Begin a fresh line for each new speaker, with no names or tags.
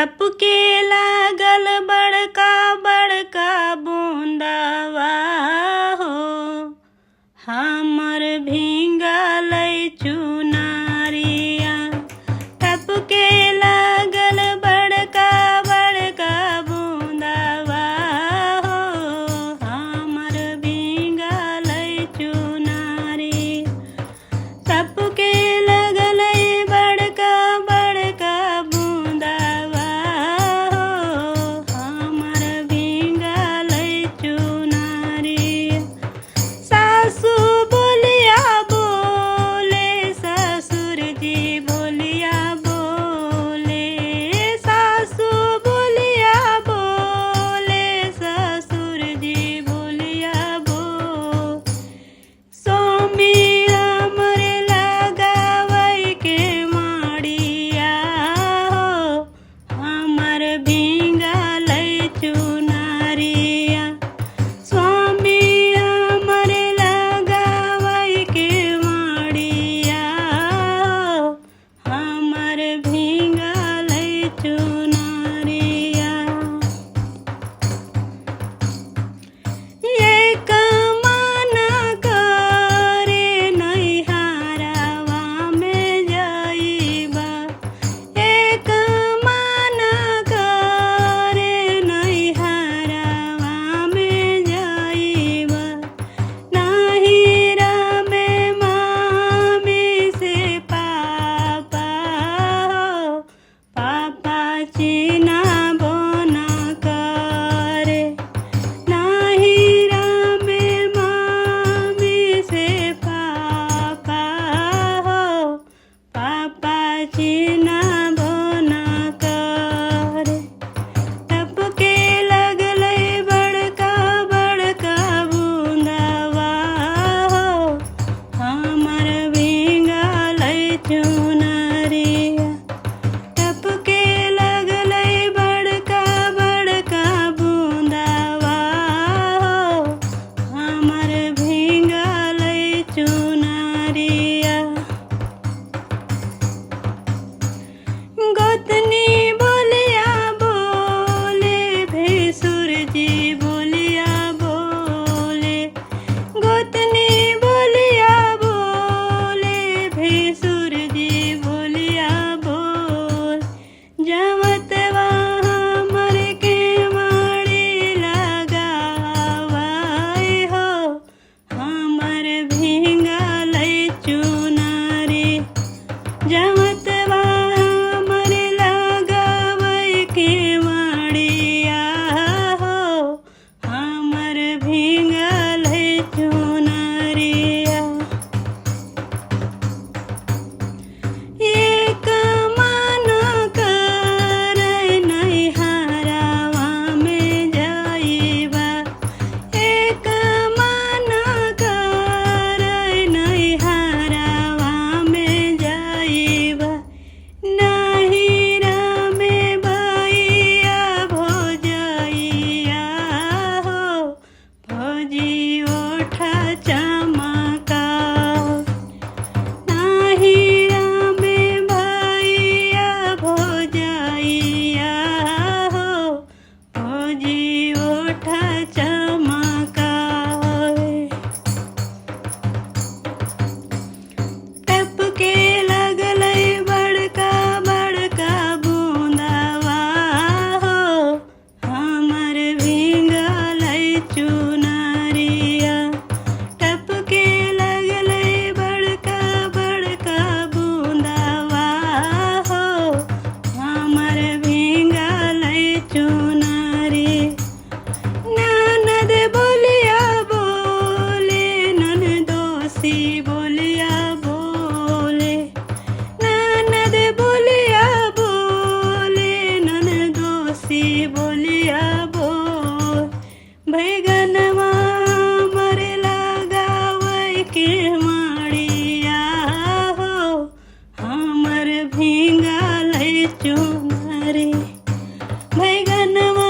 टपके लागल बड़का बड़का बूंदावा हो, हमर भींगल चुनरिया। टपके लागल बड़का बड़का बूंदावा हो, हमर भींगल चुनरिया। टपके लगल बड़का बड़का बूंदावा हो, हमर भींगल चुनरिया। सासू बोलिया बोले, ससुर जी बोलिया बोले। सासू बोलिया बोले, ससुर जी बोलिया बोले। स्वामी हमर लगावै के माड़िया हो, हमर भींगल चुनरिया। स्वामी हमर लगावै के माड़िया हो, हमर भींगल चुनरिया। एक मन करे नैहरवा में जाइबा। एक मन करे नैहरवा में जाइबा। नैहरा में मामी से पापा हो, पापा चिन्हबो न करे। नैहरा में मामी से पापा हो, पापा चिन्हबो न करे। टपके लगल बड़का बड़का बूंदावा हो, हमर भींगल चुनरिया। टपके लगल बड़का बड़का बूंदावा हो, हमर भींगल चुनरिया। गोतनी बोलिया बोले, भैंसुर जी बोलिया बोले। गोतनी बोलिया बोले, भैंसुर जी बोलिया बोले। जमतवा हमर के माड़ी लगावै हो, हमर भींगल चुनरी। जमतवा हमर लगावै के माड़िया हो, हमर भींगल चुनरिया। एक मन करे नैहरवा में जाइबा। एक मन करे नैहरवा में जाइबा। नैहरा में भैया भौजैया हो, भौजी ओठा चमकाओ। नैहरा में भैया भौजैया हो, भौजी ओठा चमकावे। टपके लगल बड़का बड़का बूंदावा हो, हमर भींगल चुनरिया। टपके लगल बड़का बड़का बूंदावा हो, हमर भींगल चुनरी। ननद बोलिया बोले, ननदोसी बोलिया बोले। ननद बोलिया बोले, ननदोसी बोलिया बोले। बैगनवा हमर लगावै के माड़िया हो, हमर भींगल चुनरी। बैगनवा